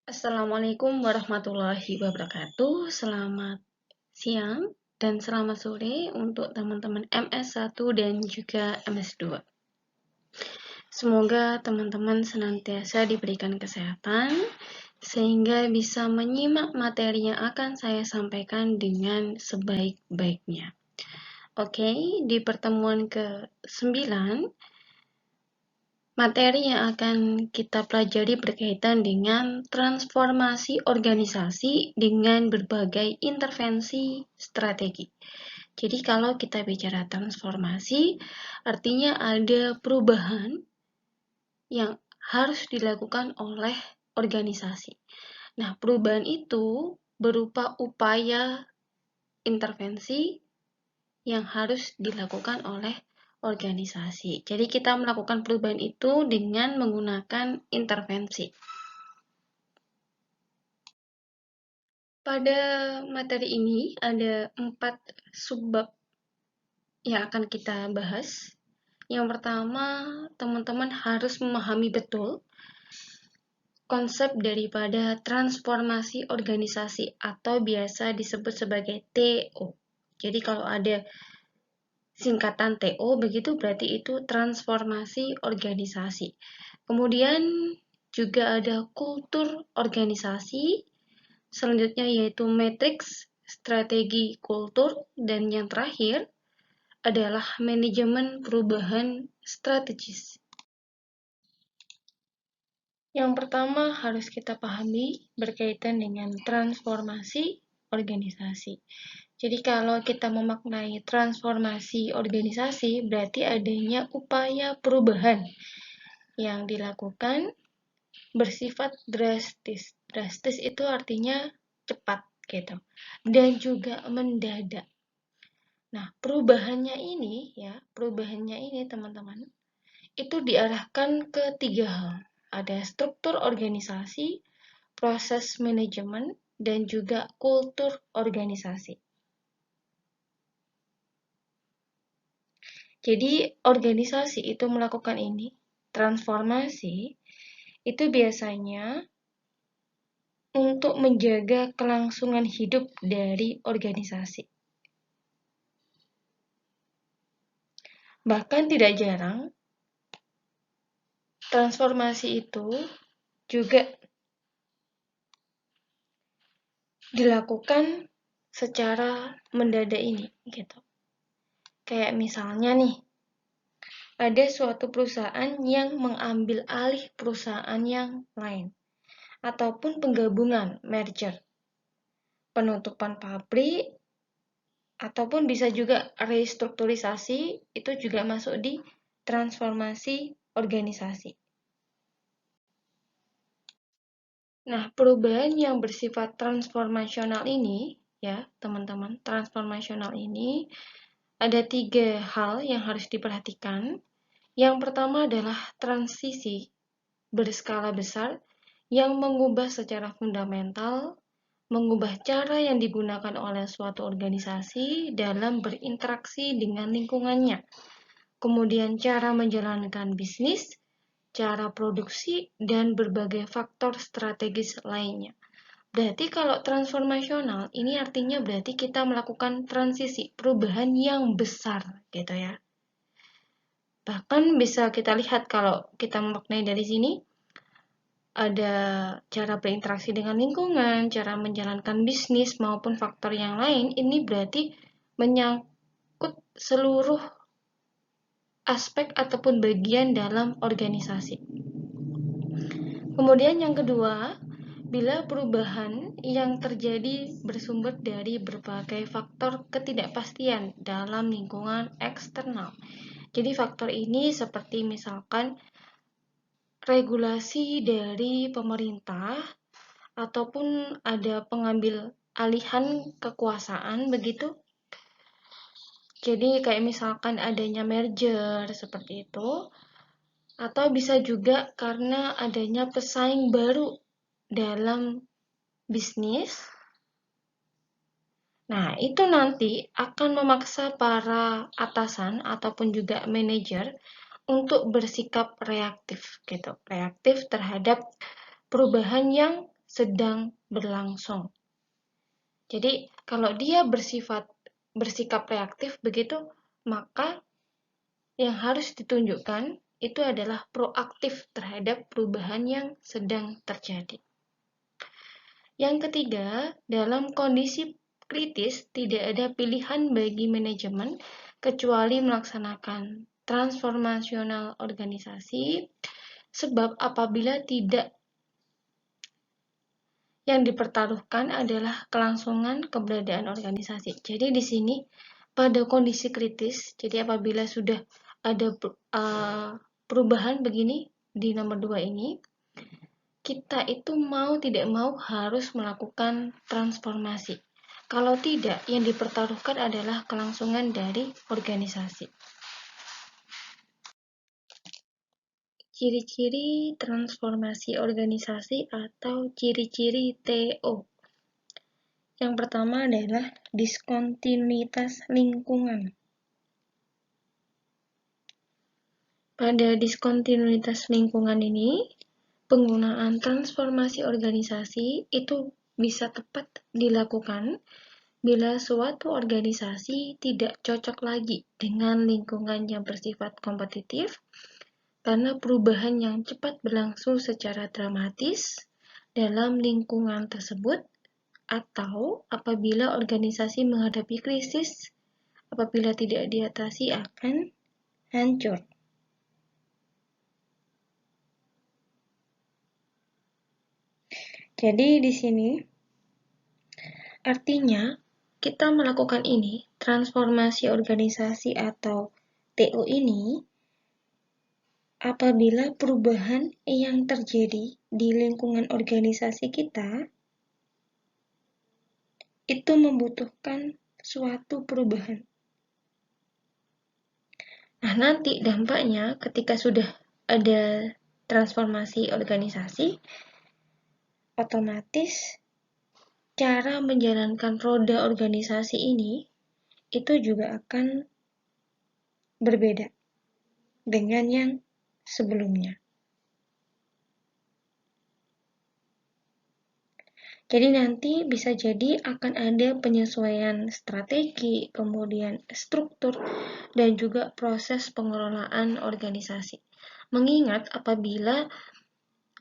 Assalamualaikum warahmatullahi wabarakatuh. Selamat siang dan selamat sore untuk teman-teman MS1 dan juga MS2. Semoga teman-teman senantiasa diberikan kesehatan sehingga bisa menyimak materi yang akan saya sampaikan dengan sebaik-baiknya. Oke, di pertemuan ke-9 materi yang akan kita pelajari berkaitan dengan transformasi organisasi dengan berbagai intervensi strategi. Jadi kalau kita bicara transformasi, artinya ada perubahan yang harus dilakukan oleh organisasi. Nah, perubahan itu berupa upaya intervensi yang harus dilakukan oleh organisasi. Jadi kita melakukan perubahan itu dengan menggunakan intervensi. Pada materi ini ada 4 subbab yang akan kita bahas. Yang pertama, teman-teman harus memahami betul konsep daripada transformasi organisasi atau biasa disebut sebagai TO. Jadi kalau ada singkatan TO, begitu berarti itu transformasi organisasi. Kemudian juga ada kultur organisasi, selanjutnya yaitu matriks, strategi kultur, dan yang terakhir adalah manajemen perubahan strategis. Yang pertama harus kita pahami berkaitan dengan transformasi organisasi. Jadi kalau kita memaknai transformasi organisasi, berarti adanya upaya perubahan yang dilakukan bersifat drastis. Drastis itu artinya cepat gitu. Dan juga mendadak. Nah, perubahannya ini teman-teman, itu diarahkan ke 3 hal. Ada struktur organisasi, proses manajemen, dan juga kultur organisasi. Jadi organisasi itu melakukan ini, transformasi, itu biasanya untuk menjaga kelangsungan hidup dari organisasi. Bahkan tidak jarang, transformasi itu juga dilakukan secara mendadak ini, gitu. Kayak misalnya nih, ada suatu perusahaan yang mengambil alih perusahaan yang lain, ataupun penggabungan, merger, penutupan pabrik, ataupun bisa juga restrukturisasi, itu juga masuk di transformasi organisasi. Nah, perubahan yang bersifat transformasional ini, ya teman-teman, transformasional ini ada 3 hal yang harus diperhatikan. Yang pertama adalah transisi berskala besar yang mengubah secara fundamental, mengubah cara yang digunakan oleh suatu organisasi dalam berinteraksi dengan lingkungannya. Kemudian cara menjalankan bisnis, cara produksi, dan berbagai faktor strategis lainnya. Berarti kalau transformasional, ini artinya berarti kita melakukan transisi, perubahan yang besar, gitu ya. Bahkan bisa kita lihat kalau kita memaknai dari sini, ada cara berinteraksi dengan lingkungan, cara menjalankan bisnis, maupun faktor yang lain, ini berarti menyangkut seluruh aspek ataupun bagian dalam organisasi. Kemudian yang kedua, bila perubahan yang terjadi bersumber dari berbagai faktor ketidakpastian dalam lingkungan eksternal. Jadi faktor ini seperti misalkan regulasi dari pemerintah ataupun ada pengambil alihan kekuasaan begitu. Jadi kayak misalkan adanya merger seperti itu, atau bisa juga karena adanya pesaing baru dalam bisnis. Nah, itu nanti akan memaksa para atasan ataupun juga manajer untuk bersikap reaktif gitu. Reaktif terhadap perubahan yang sedang berlangsung. Jadi, kalau dia bersikap reaktif begitu, maka yang harus ditunjukkan itu adalah proaktif terhadap perubahan yang sedang terjadi. Yang ketiga, dalam kondisi kritis tidak ada pilihan bagi manajemen kecuali melaksanakan transformasional organisasi, sebab apabila tidak, yang dipertaruhkan adalah kelangsungan keberadaan organisasi. Jadi di sini pada kondisi kritis, jadi apabila sudah ada perubahan begini di nomor 2 ini, kita itu mau tidak mau harus melakukan transformasi. Kalau tidak, yang dipertaruhkan adalah kelangsungan dari organisasi. Ciri-ciri transformasi organisasi atau ciri-ciri TO. Yang pertama adalah diskontinuitas lingkungan. Pada diskontinuitas lingkungan ini, penggunaan transformasi organisasi itu bisa tepat dilakukan bila suatu organisasi tidak cocok lagi dengan lingkungan yang bersifat kompetitif, karena perubahan yang cepat berlangsung secara dramatis dalam lingkungan tersebut, atau apabila organisasi menghadapi krisis, apabila tidak diatasi akan hancur. Jadi di sini artinya kita melakukan ini, transformasi organisasi atau TO ini, apabila perubahan yang terjadi di lingkungan organisasi kita itu membutuhkan suatu perubahan. Nah, nanti dampaknya ketika sudah ada transformasi organisasi, otomatis cara menjalankan roda organisasi ini itu juga akan berbeda dengan yang sebelumnya. Jadi nanti bisa jadi akan ada penyesuaian strategi, kemudian struktur, dan juga proses pengelolaan organisasi. Mengingat apabila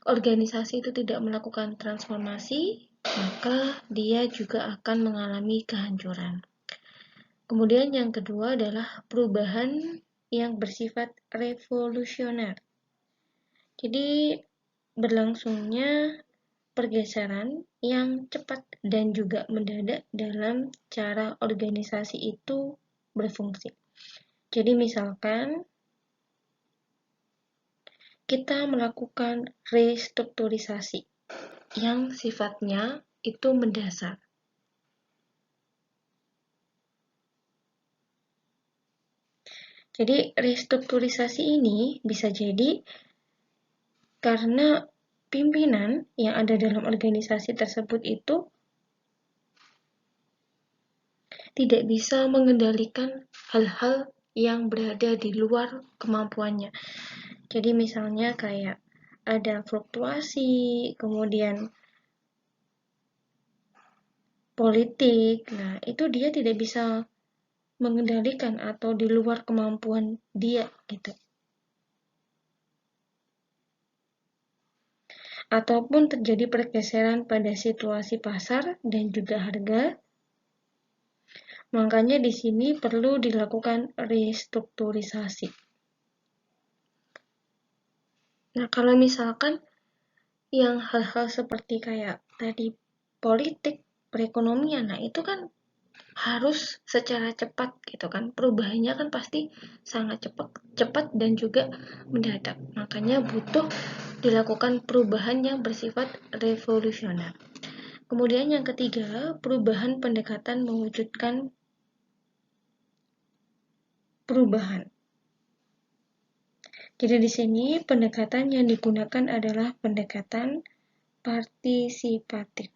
organisasi itu tidak melakukan transformasi, maka dia juga akan mengalami kehancuran. Kemudian yang kedua adalah perubahan yang bersifat revolusioner. Jadi berlangsungnya pergeseran yang cepat dan juga mendadak dalam cara organisasi itu berfungsi. Jadi misalkan kita melakukan restrukturisasi yang sifatnya itu mendasar. Jadi restrukturisasi ini bisa jadi karena pimpinan yang ada dalam organisasi tersebut itu tidak bisa mengendalikan hal-hal yang berada di luar kemampuannya. Jadi misalnya kayak ada fluktuasi, kemudian politik, nah itu dia tidak bisa mengendalikan atau di luar kemampuan dia gitu. Ataupun terjadi pergeseran pada situasi pasar dan juga harga. Makanya di sini perlu dilakukan restrukturisasi. Nah, kalau misalkan yang hal-hal seperti kayak tadi politik, perekonomian, nah itu kan harus secara cepat gitu kan. Perubahannya kan pasti sangat cepat dan juga mendadak. Makanya butuh dilakukan perubahan yang bersifat revolusioner. Kemudian yang ketiga, perubahan pendekatan mewujudkan perubahan. Jadi di sini pendekatan yang digunakan adalah pendekatan partisipatif.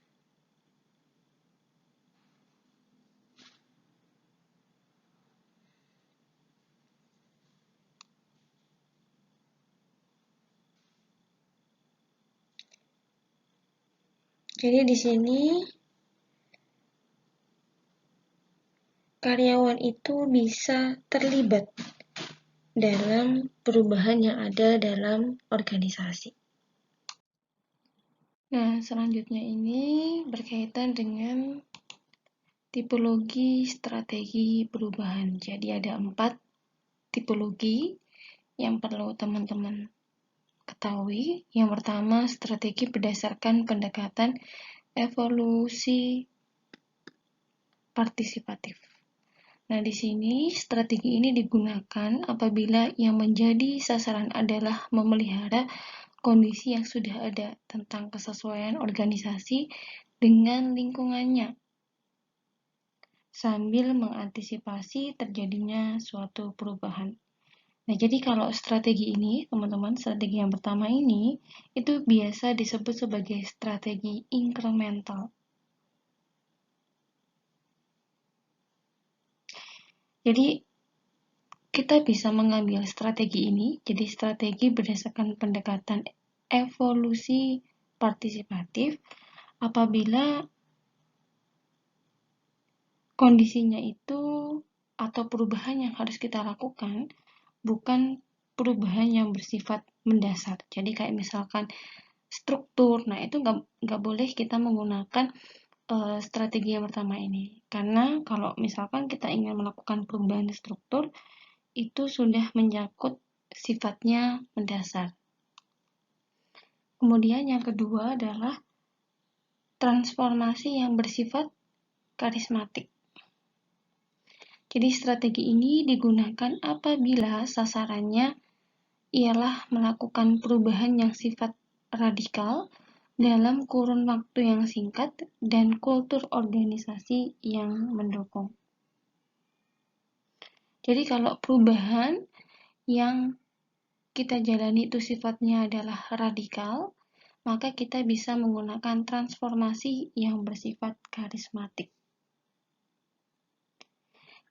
Jadi di sini karyawan itu bisa terlibat dalam perubahan yang ada dalam organisasi. Nah, selanjutnya ini berkaitan dengan tipologi strategi perubahan. Jadi ada 4 tipologi yang perlu teman-teman ketahui. Yang pertama, strategi berdasarkan pendekatan evolusi partisipatif. Nah, di sini strategi ini digunakan apabila yang menjadi sasaran adalah memelihara kondisi yang sudah ada tentang kesesuaian organisasi dengan lingkungannya, sambil mengantisipasi terjadinya suatu perubahan. Nah, jadi kalau strategi ini, teman-teman, strategi yang pertama ini, itu biasa disebut sebagai strategi incremental. Jadi, kita bisa mengambil strategi ini, jadi strategi berdasarkan pendekatan evolusi partisipatif, apabila kondisinya itu atau perubahan yang harus kita lakukan bukan perubahan yang bersifat mendasar. Jadi kayak misalkan struktur, nah itu nggak boleh kita menggunakan strategi yang pertama ini. Karena kalau misalkan kita ingin melakukan perubahan struktur, itu sudah menyangkut sifatnya mendasar. Kemudian yang kedua adalah transformasi yang bersifat karismatik. Jadi strategi ini digunakan apabila sasarannya ialah melakukan perubahan yang sifat radikal dalam kurun waktu yang singkat dan kultur organisasi yang mendukung. Jadi kalau perubahan yang kita jalani itu sifatnya adalah radikal, maka kita bisa menggunakan transformasi yang bersifat karismatik.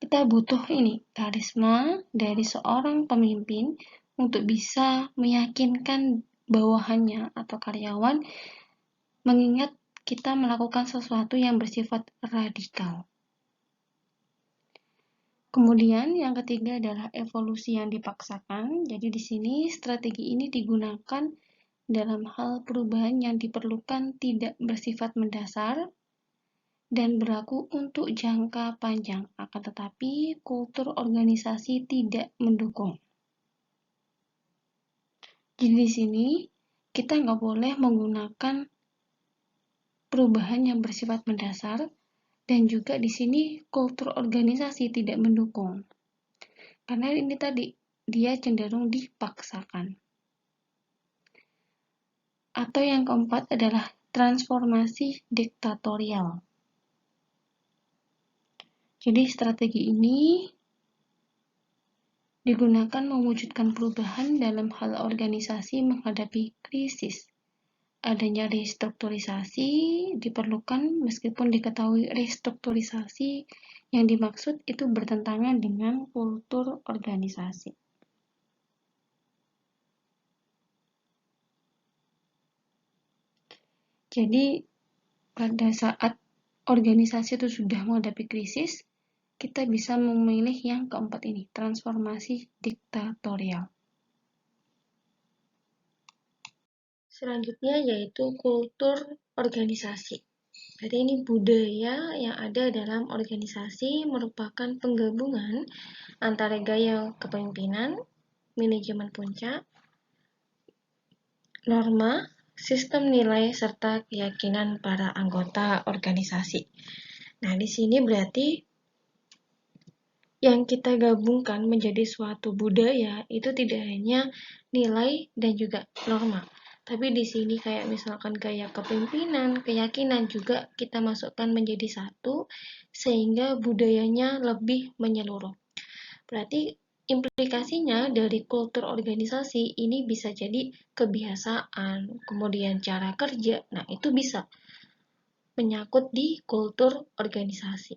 Kita butuh karisma dari seorang pemimpin untuk bisa meyakinkan bawahannya atau karyawan, mengingat kita melakukan sesuatu yang bersifat radikal. Kemudian yang ketiga adalah evolusi yang dipaksakan. Jadi di sini strategi ini digunakan dalam hal perubahan yang diperlukan tidak bersifat mendasar dan berlaku untuk jangka panjang, akan tetapi kultur organisasi tidak mendukung. Jadi di sini kita nggak boleh menggunakan perubahan yang bersifat mendasar, dan juga di sini kultur organisasi tidak mendukung. Karena ini tadi dia cenderung dipaksakan. Atau yang keempat adalah transformasi diktatorial. Jadi strategi ini digunakan mewujudkan perubahan dalam hal organisasi menghadapi krisis. Adanya restrukturisasi diperlukan meskipun diketahui restrukturisasi yang dimaksud itu bertentangan dengan kultur organisasi. Jadi pada saat organisasi itu sudah menghadapi krisis, kita bisa memilih yang keempat ini, transformasi diktatorial. Selanjutnya yaitu kultur organisasi. Jadi ini budaya yang ada dalam organisasi merupakan penggabungan antara gaya kepemimpinan, manajemen puncak, norma, sistem nilai, serta keyakinan para anggota organisasi. Nah, di sini berarti yang kita gabungkan menjadi suatu budaya itu tidak hanya nilai dan juga norma, tapi di sini kayak misalkan gaya kepemimpinan, keyakinan juga kita masukkan menjadi satu sehingga budayanya lebih menyeluruh. Berarti implikasinya dari kultur organisasi ini bisa jadi kebiasaan, kemudian cara kerja. Nah, itu bisa menyangkut di kultur organisasi.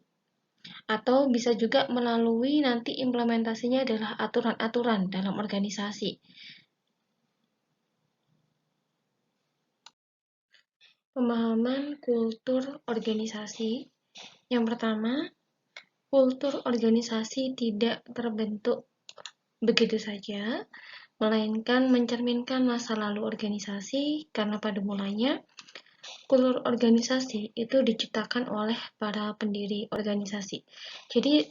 Atau bisa juga melalui nanti implementasinya adalah aturan-aturan dalam organisasi. Pemahaman kultur organisasi. Yang pertama, kultur organisasi tidak terbentuk begitu saja, melainkan mencerminkan masa lalu organisasi karena pada mulanya kultur organisasi itu diciptakan oleh para pendiri organisasi. Jadi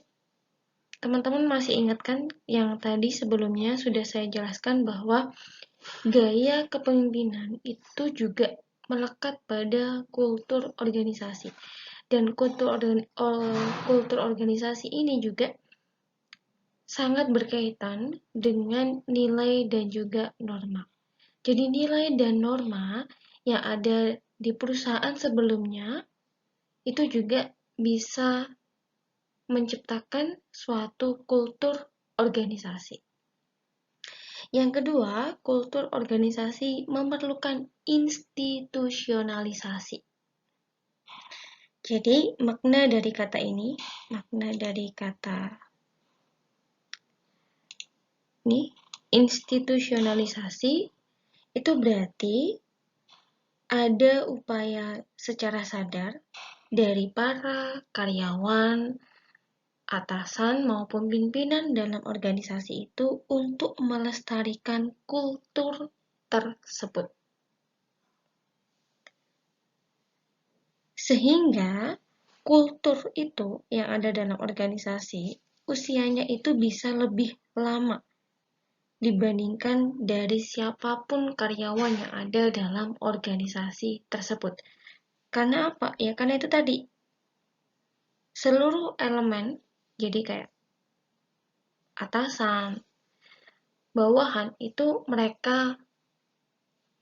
teman-teman masih ingat kan yang tadi sebelumnya sudah saya jelaskan bahwa gaya kepemimpinan itu juga melekat pada kultur organisasi. Dan kultur organisasi ini juga sangat berkaitan dengan nilai dan juga norma. Jadi nilai dan norma yang ada di perusahaan sebelumnya itu juga bisa menciptakan suatu kultur organisasi. Yang kedua, kultur organisasi memerlukan institusionalisasi. Jadi, makna dari kata ini, institusionalisasi itu berarti ada upaya secara sadar dari para karyawan, atasan maupun pimpinan dalam organisasi itu untuk melestarikan kultur tersebut. Sehingga kultur itu yang ada dalam organisasi, usianya itu bisa lebih lama dibandingkan dari siapapun karyawan yang ada dalam organisasi tersebut. Karena apa? Ya karena itu tadi, seluruh elemen, jadi kayak atasan, bawahan, itu mereka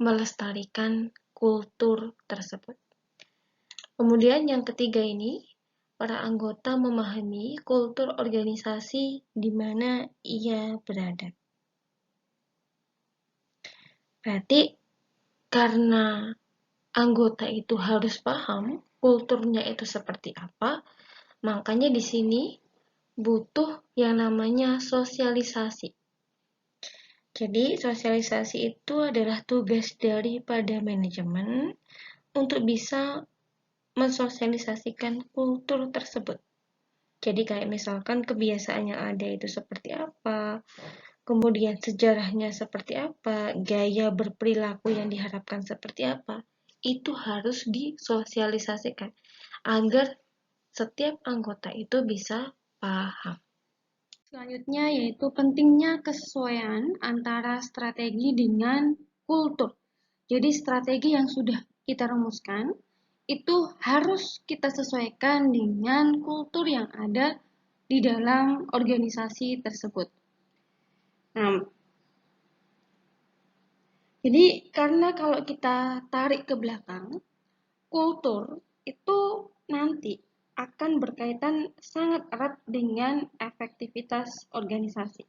melestarikan kultur tersebut. Kemudian yang ketiga ini, para anggota memahami kultur organisasi di mana ia berada. Berarti karena anggota itu harus paham kulturnya itu seperti apa, makanya di sini butuh yang namanya sosialisasi. Jadi, sosialisasi itu adalah tugas daripada manajemen untuk bisa mensosialisasikan kultur tersebut. Jadi kayak misalkan kebiasaan yang ada itu seperti apa, kemudian sejarahnya seperti apa, gaya berperilaku yang diharapkan seperti apa, itu harus disosialisasikan agar setiap anggota itu bisa paham. Selanjutnya yaitu pentingnya kesesuaian antara strategi dengan kultur. Jadi strategi yang sudah kita rumuskan itu harus kita sesuaikan dengan kultur yang ada di dalam organisasi tersebut. Nah, jadi karena kalau kita tarik ke belakang, kultur itu nanti akan berkaitan sangat erat dengan efektivitas organisasi.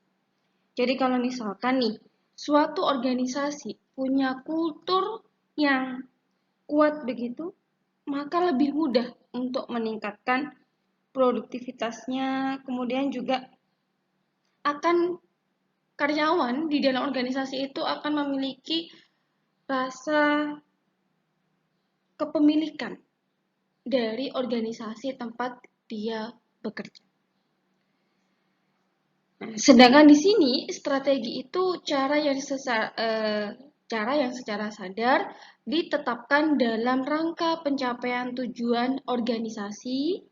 Jadi kalau misalkan nih, suatu organisasi punya kultur yang kuat begitu, maka lebih mudah untuk meningkatkan produktivitasnya, kemudian juga akan karyawan di dalam organisasi itu akan memiliki rasa kepemilikan dari organisasi tempat dia bekerja. Nah, sedangkan di sini strategi itu cara yang secara sadar ditetapkan dalam rangka pencapaian tujuan organisasi.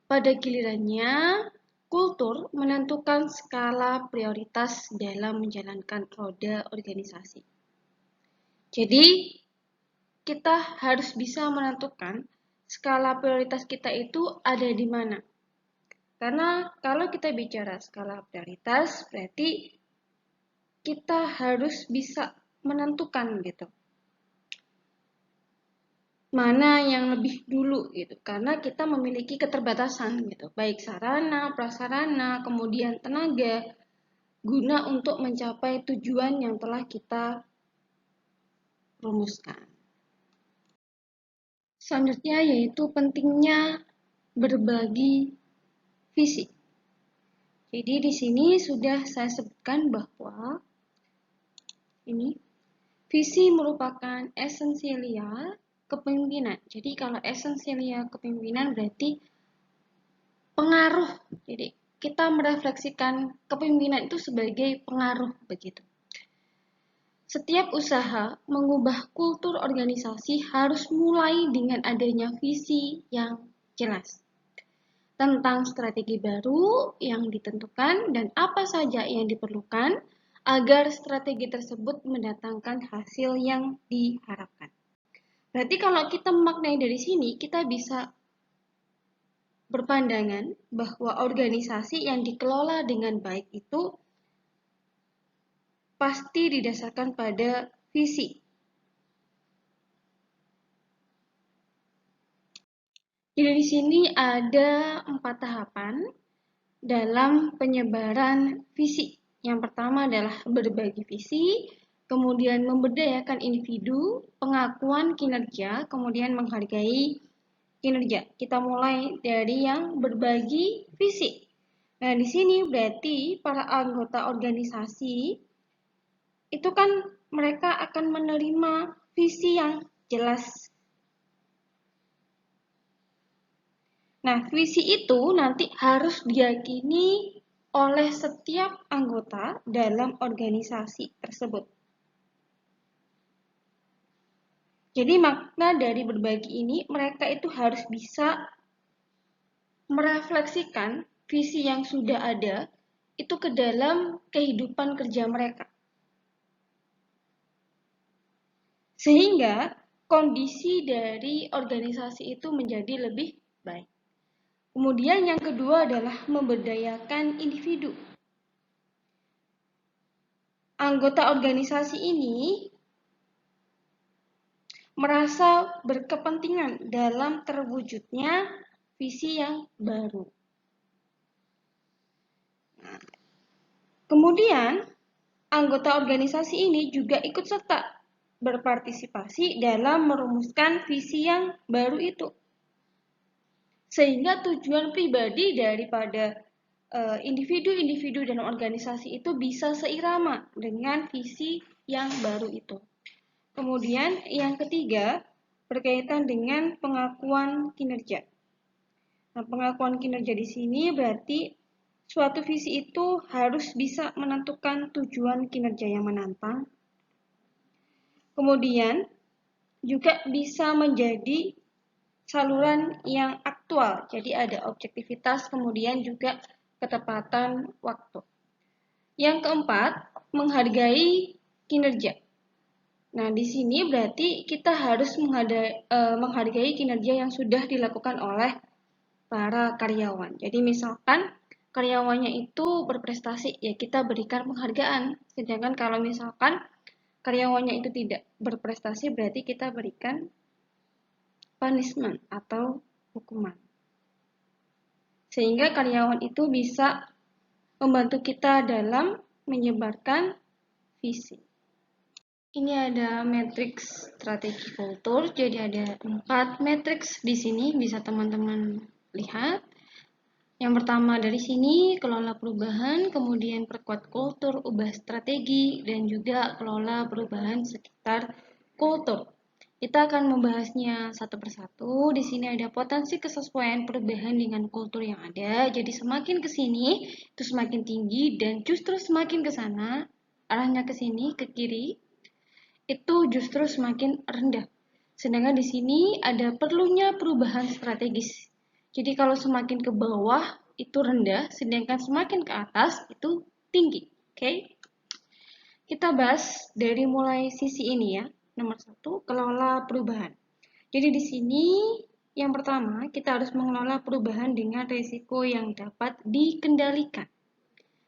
Pada gilirannya, kultur menentukan skala prioritas dalam menjalankan roda organisasi. Jadi, kita harus bisa menentukan skala prioritas kita itu ada di mana. Karena kalau kita bicara skala prioritas, berarti kita harus bisa menentukan gitu. Mana yang lebih dulu gitu. Karena kita memiliki keterbatasan gitu. Baik sarana, prasarana, kemudian tenaga guna untuk mencapai tujuan yang telah kita rumuskan. Selanjutnya yaitu pentingnya berbagi visi. Jadi di sini sudah saya sebutkan bahwa ini visi merupakan esensial kepemimpinan. Jadi kalau esensialnya kepemimpinan berarti pengaruh. Jadi kita merefleksikan kepemimpinan itu sebagai pengaruh begitu. Setiap usaha mengubah kultur organisasi harus mulai dengan adanya visi yang jelas tentang strategi baru yang ditentukan dan apa saja yang diperlukan agar strategi tersebut mendatangkan hasil yang diharapkan. Berarti kalau kita memaknai dari sini, kita bisa berpandangan bahwa organisasi yang dikelola dengan baik itu pasti didasarkan pada visi. Jadi di sini ada 4 tahapan dalam penyebaran visi. Yang pertama adalah berbagi visi, kemudian memberdayakan individu, pengakuan kinerja, kemudian menghargai kinerja. Kita mulai dari yang berbagi visi. Nah, di sini berarti para anggota organisasi itu kan mereka akan menerima visi yang jelas. Nah, visi itu nanti harus diyakini oleh setiap anggota dalam organisasi tersebut. Jadi makna dari berbagi ini, mereka itu harus bisa merefleksikan visi yang sudah ada itu ke dalam kehidupan kerja mereka. Sehingga kondisi dari organisasi itu menjadi lebih baik. Kemudian yang kedua adalah memberdayakan individu. Anggota organisasi ini merasa berkepentingan dalam terwujudnya visi yang baru. Nah, kemudian anggota organisasi ini juga ikut serta berpartisipasi dalam merumuskan visi yang baru itu. Sehingga tujuan pribadi daripada individu-individu dan organisasi itu bisa seirama dengan visi yang baru itu. Kemudian yang ketiga berkaitan dengan pengakuan kinerja. Nah, pengakuan kinerja di sini berarti suatu visi itu harus bisa menentukan tujuan kinerja yang menantang. Kemudian juga bisa menjadi saluran yang aktual. Jadi ada objektivitas, kemudian juga ketepatan waktu. Yang keempat, menghargai kinerja. Nah, di sini berarti kita harus menghargai kinerja yang sudah dilakukan oleh para karyawan. Jadi misalkan karyawannya itu berprestasi, ya kita berikan penghargaan. Sedangkan kalau misalkan karyawannya itu tidak berprestasi, berarti kita berikan punishment atau hukuman. Sehingga karyawan itu bisa membantu kita dalam menyebarkan visi. Ini ada matriks strategi kultur, jadi ada 4 matriks di sini, bisa teman-teman lihat. Yang pertama dari sini, kelola perubahan, kemudian perkuat kultur, ubah strategi, dan juga kelola perubahan sekitar kultur. Kita akan membahasnya satu persatu. Di sini ada potensi kesesuaian perubahan dengan kultur yang ada. Jadi semakin ke sini, itu semakin tinggi, dan justru semakin ke sana, arahnya ke sini, ke kiri, itu justru semakin rendah. Sedangkan di sini ada perlunya perubahan strategis. Jadi kalau semakin ke bawah itu rendah, sedangkan semakin ke atas itu tinggi. Oke? Kita bahas dari mulai sisi ini ya. Nomor 1, kelola perubahan. Jadi di sini yang pertama kita harus mengelola perubahan dengan risiko yang dapat dikendalikan.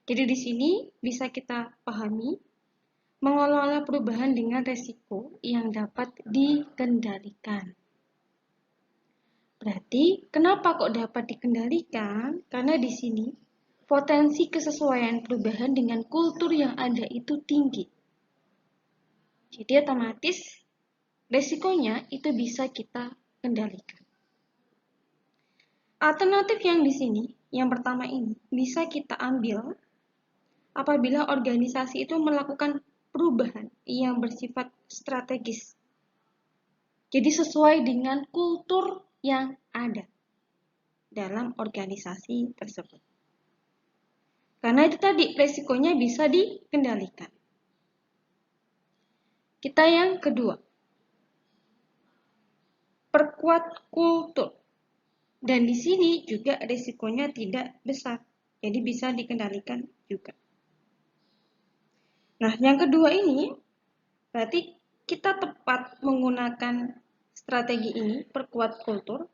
Jadi di sini bisa kita pahami mengelola perubahan dengan risiko yang dapat dikendalikan. Berarti, kenapa kok dapat dikendalikan? Karena di sini potensi kesesuaian perubahan dengan kultur yang ada itu tinggi. Jadi otomatis risikonya itu bisa kita kendalikan. Alternatif yang di sini, yang pertama ini, bisa kita ambil apabila organisasi itu melakukan perubahan yang bersifat strategis. Jadi sesuai dengan kultur yang ada dalam organisasi tersebut. Karena itu tadi resikonya bisa dikendalikan. Kita yang kedua, perkuat kultur. Dan di sini juga resikonya tidak besar, jadi bisa dikendalikan juga. Nah, yang kedua ini berarti kita tepat menggunakan strategi ini, perkuat kultur,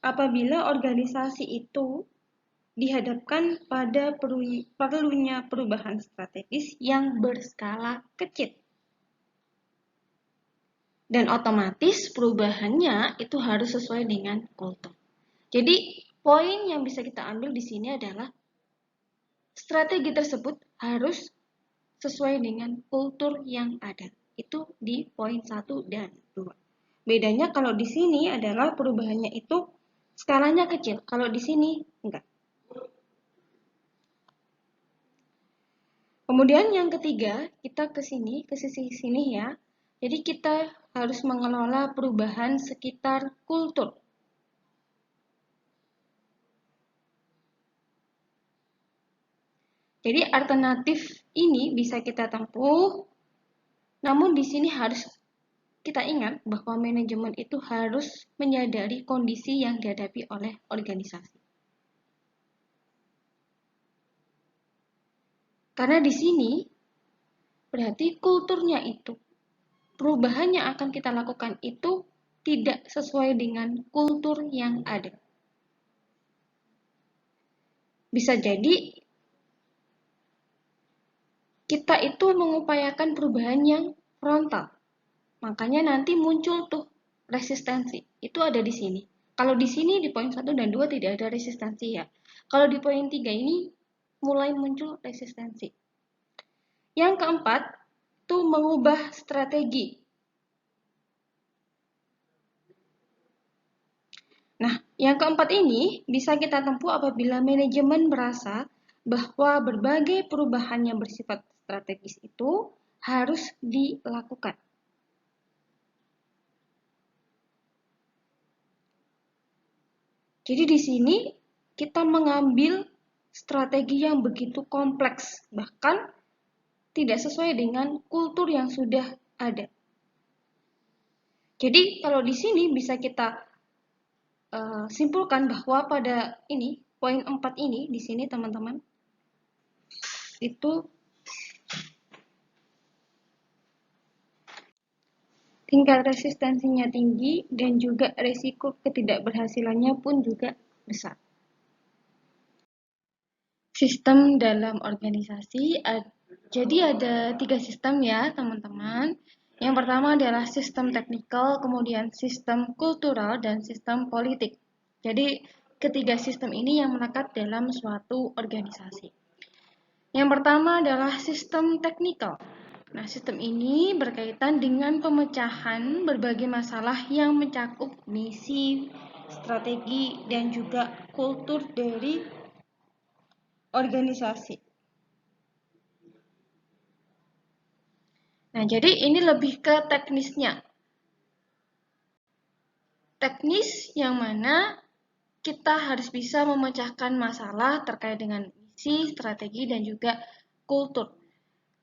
apabila organisasi itu dihadapkan pada perlunya perubahan strategis yang berskala kecil. Dan otomatis perubahannya itu harus sesuai dengan kultur. Jadi, poin yang bisa kita ambil di sini adalah strategi tersebut harus sesuai dengan kultur yang ada. Itu di poin 1 dan 2. Bedanya kalau di sini adalah perubahannya itu skalanya kecil, kalau di sini enggak. Kemudian yang ketiga, kita ke sisi sini ya. Jadi kita harus mengelola perubahan sekitar kultur. Jadi alternatif ini bisa kita tempuh, namun di sini harus kita ingat bahwa manajemen itu harus menyadari kondisi yang dihadapi oleh organisasi. Karena di sini berarti kulturnya itu, perubahan yang akan kita lakukan itu tidak sesuai dengan kultur yang ada. Bisa jadi kita itu mengupayakan perubahan yang frontal. Makanya nanti muncul tuh resistensi. Itu ada di sini. Kalau di sini di poin 1 dan 2 tidak ada resistensi ya. Kalau di poin 3 ini mulai muncul resistensi. Yang keempat, itu mengubah strategi. Nah, yang keempat ini bisa kita tempuh apabila manajemen merasa bahwa berbagai perubahan yang bersifat strategis itu harus dilakukan. Jadi di sini kita mengambil strategi yang begitu kompleks, bahkan tidak sesuai dengan kultur yang sudah ada. Jadi kalau di sini bisa kita simpulkan bahwa pada ini poin 4 ini di sini teman-teman itu tingkat resistensinya tinggi dan juga resiko ketidakberhasilannya pun juga besar. Sistem dalam organisasi, jadi ada 3 sistem ya teman-teman. Yang pertama adalah sistem teknikal, kemudian sistem kultural, dan sistem politik. Jadi ketiga sistem ini yang melekat dalam suatu organisasi. Yang pertama adalah sistem teknikal. Nah, sistem ini berkaitan dengan pemecahan berbagai masalah yang mencakup misi, strategi, dan juga kultur dari organisasi. Nah, jadi ini lebih ke teknisnya. Teknis yang mana kita harus bisa memecahkan masalah terkait dengan misi, strategi, dan juga kultur.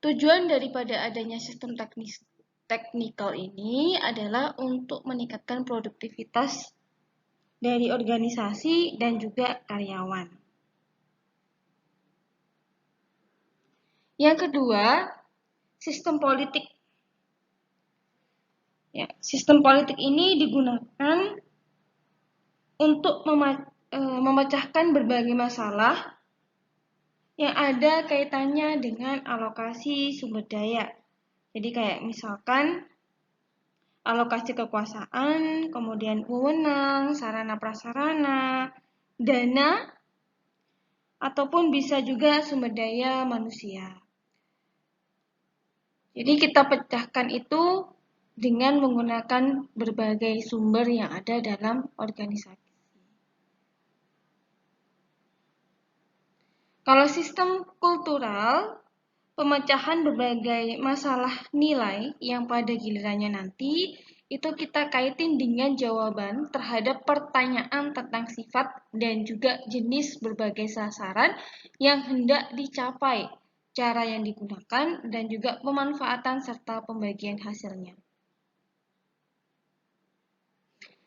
Tujuan daripada adanya sistem teknikal ini adalah untuk meningkatkan produktivitas dari organisasi dan juga karyawan. Yang kedua, sistem politik. Ya, sistem politik ini digunakan untuk memecahkan berbagai masalah yang ada kaitannya dengan alokasi sumber daya. Jadi kayak misalkan alokasi kekuasaan, kemudian wewenang, sarana prasarana, dana, ataupun bisa juga sumber daya manusia. Jadi kita pecahkan itu dengan menggunakan berbagai sumber yang ada dalam organisasi. Kalau sistem kultural, pemecahan berbagai masalah nilai yang pada gilirannya nanti itu kita kaitin dengan jawaban terhadap pertanyaan tentang sifat dan juga jenis berbagai sasaran yang hendak dicapai, cara yang digunakan, dan juga pemanfaatan serta pembagian hasilnya.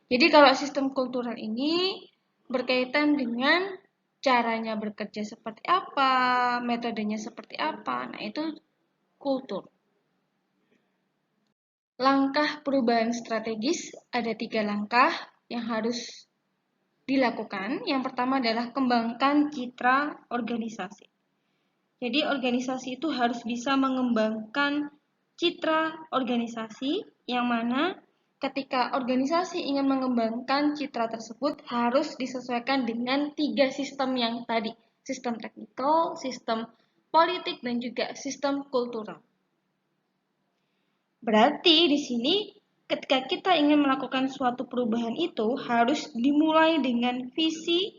Jadi kalau sistem kultural ini berkaitan dengan caranya bekerja seperti apa, metodenya seperti apa, nah itu kultur. Langkah perubahan strategis, ada 3 langkah yang harus dilakukan. Yang pertama adalah kembangkan citra organisasi. Jadi organisasi itu harus bisa mengembangkan citra organisasi, yang mana ketika organisasi ingin mengembangkan citra tersebut harus disesuaikan dengan 3 sistem yang tadi. Sistem teknikal, sistem politik, dan juga sistem kultural. Berarti di sini ketika kita ingin melakukan suatu perubahan itu harus dimulai dengan visi.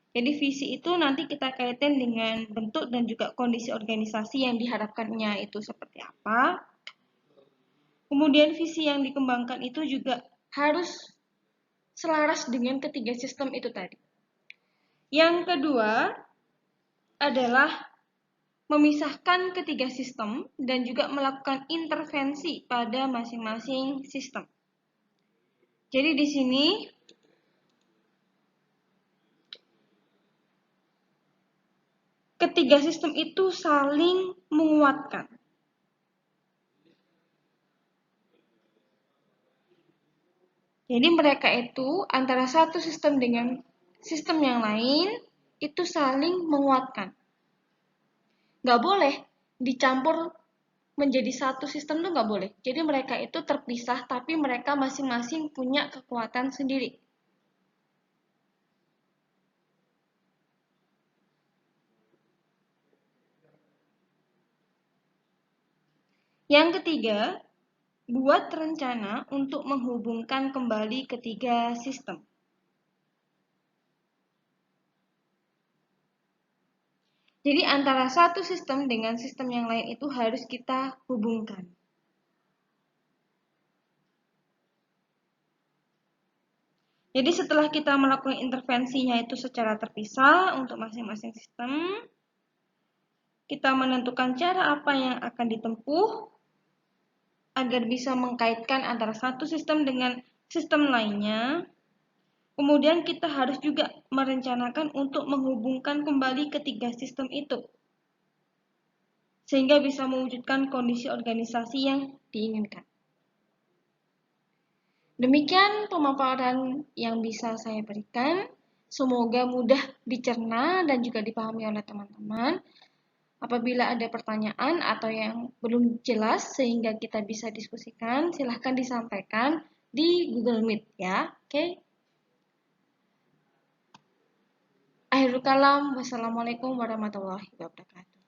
Jadi visi itu nanti kita kaitkan dengan bentuk dan juga kondisi organisasi yang diharapkannya itu seperti apa. Kemudian visi yang dikembangkan itu juga harus selaras dengan ketiga sistem itu tadi. Yang kedua adalah memisahkan ketiga sistem dan juga melakukan intervensi pada masing-masing sistem. Jadi di sini ketiga sistem itu saling menguatkan. Jadi mereka itu antara satu sistem dengan sistem yang lain itu saling menguatkan. Nggak boleh dicampur menjadi satu sistem tuh nggak boleh. Jadi mereka itu terpisah tapi mereka masing-masing punya kekuatan sendiri. Yang ketiga, buat rencana untuk menghubungkan kembali ketiga sistem. Jadi antara satu sistem dengan sistem yang lain itu harus kita hubungkan. Jadi setelah kita melakukan intervensinya itu secara terpisah untuk masing-masing sistem, kita menentukan cara apa yang akan ditempuh agar bisa mengkaitkan antara satu sistem dengan sistem lainnya. Kemudian kita harus juga merencanakan untuk menghubungkan kembali ketiga sistem itu, sehingga bisa mewujudkan kondisi organisasi yang diinginkan. Demikian pemaparan yang bisa saya berikan. Semoga mudah dicerna dan juga dipahami oleh teman-teman. Apabila ada pertanyaan atau yang belum jelas sehingga kita bisa diskusikan, silahkan disampaikan di Google Meet ya. Oke. Akhirul kalam, wassalamualaikum warahmatullahi wabarakatuh.